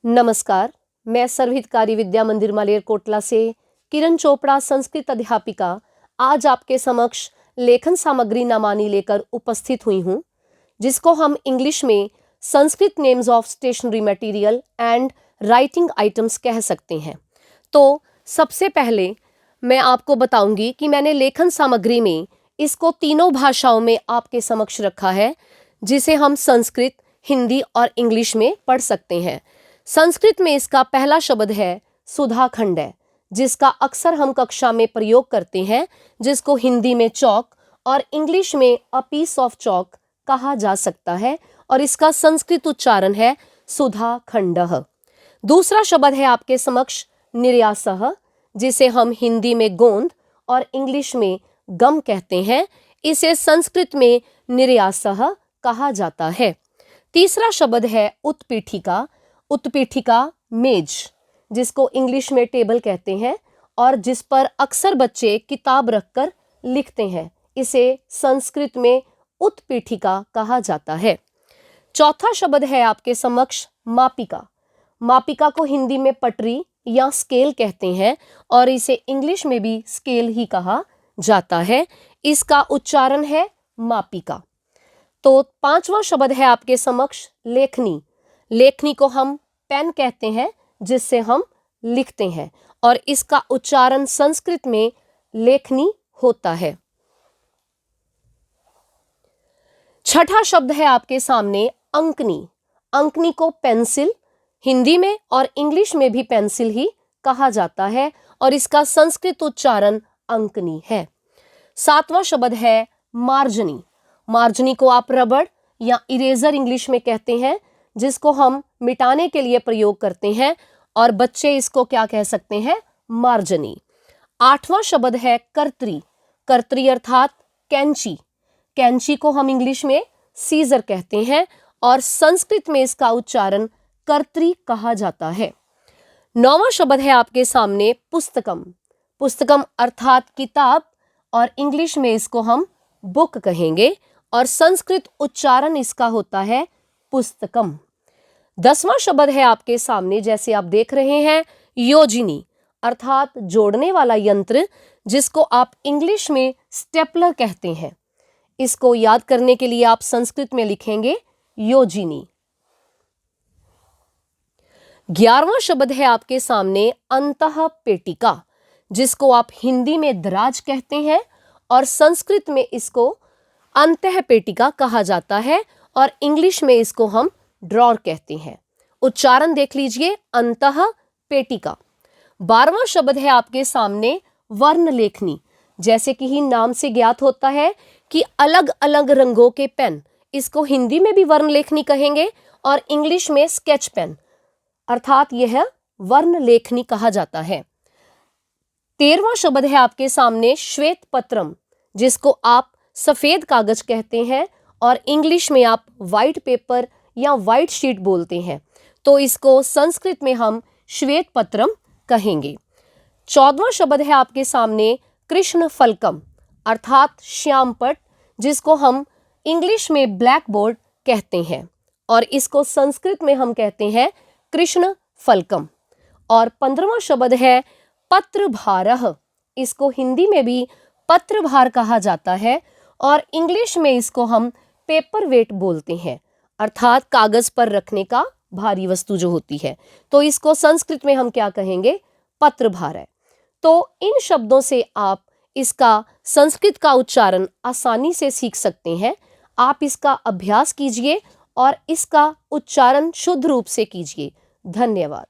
नमस्कार, मैं सर्वहितकारी विद्या मंदिर मालेरकोटला से किरण चोपड़ा संस्कृत अध्यापिका आज आपके समक्ष लेखन सामग्री नामानी लेकर उपस्थित हुई हूँ, जिसको हम इंग्लिश में Sanskrit names of stationery material and writing items कह सकते हैं। तो सबसे पहले मैं आपको बताऊंगी कि मैंने लेखन सामग्री में इसको तीनों भाषाओं में आपके समक्ष रखा है, जिसे हम संस्कृत, हिंदी और इंग्लिश में पढ़ सकते हैं। संस्कृत में इसका पहला शब्द है सुधाखंड, जिसका अक्सर हम कक्षा में प्रयोग करते हैं, जिसको हिंदी में चौक और इंग्लिश में अ पीस ऑफ चौक कहा जा सकता है, और इसका संस्कृत उच्चारण है सुधाखंडः। दूसरा शब्द है आपके समक्ष निर्यासः, जिसे हम हिंदी में गोंद और इंग्लिश में गम कहते हैं। इसे संस्कृत में निर्यासः कहा जाता है। तीसरा शब्द है उत्पीठिका। उत्पीठिका मेज, जिसको इंग्लिश में टेबल कहते हैं और जिस पर अक्सर बच्चे किताब रखकर लिखते हैं, इसे संस्कृत में उत्पीठिका कहा जाता है। चौथा शब्द है आपके समक्ष मापिका। मापिका को हिंदी में पटरी या स्केल कहते हैं और इसे इंग्लिश में भी स्केल ही कहा जाता है। इसका उच्चारण है मापिका। तो पांचवा शब्द है आपके समक्ष लेखनी। लेखनी को हम पेन कहते हैं, जिससे हम लिखते हैं, और इसका उच्चारण संस्कृत में लेखनी होता है। छठा शब्द है आपके सामने अंकनी। अंकनी को पेंसिल, हिंदी में और इंग्लिश में भी पेंसिल ही कहा जाता है, और इसका संस्कृत उच्चारण अंकनी है। सातवां शब्द है मार्जनी। मार्जनी को आप रबड़ या इरेजर इंग्लिश में कहते हैं, जिसको हम मिटाने के लिए प्रयोग करते हैं, और बच्चे इसको क्या कह सकते हैं? मार्जनी। आठवां शब्द है कर्त्री। कर्त्री अर्थात कैंची। कैंची को हम इंग्लिश में सीजर कहते हैं और संस्कृत में इसका उच्चारण कर्त्री कहा जाता है। नौवां शब्द है आपके सामने पुस्तकम। पुस्तकम अर्थात किताब, और इंग्लिश में इसको हम बुक कहेंगे, और संस्कृत उच्चारण इसका होता है पुस्तकम। 10वां शब्द है आपके सामने, जैसे आप देख रहे हैं, योजिनी अर्थात जोड़ने वाला यंत्र, जिसको आप इंग्लिश में स्टेपलर कहते हैं। इसको याद करने के लिए आप संस्कृत में लिखेंगे योजिनी। 11वां शब्द है आपके सामने अंतः पेटिका, जिसको आप हिंदी में दराज कहते हैं और संस्कृत में इसको अंतः पेटिका कहा जाता है, और इंग्लिश में इसको हम ड्रॉर कहते हैं। उच्चारण देख लीजिए, अंतः पेटिका। 12वां शब्द है आपके सामने वर्ण लेखनी। जैसे कि ही नाम से ज्ञात होता है कि अलग अलग रंगों के पेन, इसको हिंदी में भी वर्ण लेखनी कहेंगे और इंग्लिश में स्केच पेन, अर्थात यह वर्ण लेखनी कहा जाता है। 13वां शब्द है आपके सामने श्वेत पत्रम, जिसको आप सफेद कागज कहते हैं और इंग्लिश में आप व्हाइट पेपर या व्हाइट शीट बोलते हैं, तो इसको संस्कृत में हम श्वेत पत्रम कहेंगे। 14वां शब्द है आपके सामने कृष्ण फलकम अर्थात श्यामपट, जिसको हम इंग्लिश में ब्लैक बोर्ड कहते हैं और इसको संस्कृत में हम कहते हैं कृष्ण फलकम। और 15वां शब्द है पत्रभारः। इसको हिंदी में भी पत्रभार कहा जाता है और इंग्लिश में इसको हम पेपर वेट बोलते हैं, अर्थात कागज पर रखने का भारी वस्तु जो होती है, तो इसको संस्कृत में हम क्या कहेंगे? पत्रभार है। तो इन शब्दों से आप इसका संस्कृत का उच्चारण आसानी से सीख सकते हैं। आप इसका अभ्यास कीजिए और इसका उच्चारण शुद्ध रूप से कीजिए। धन्यवाद।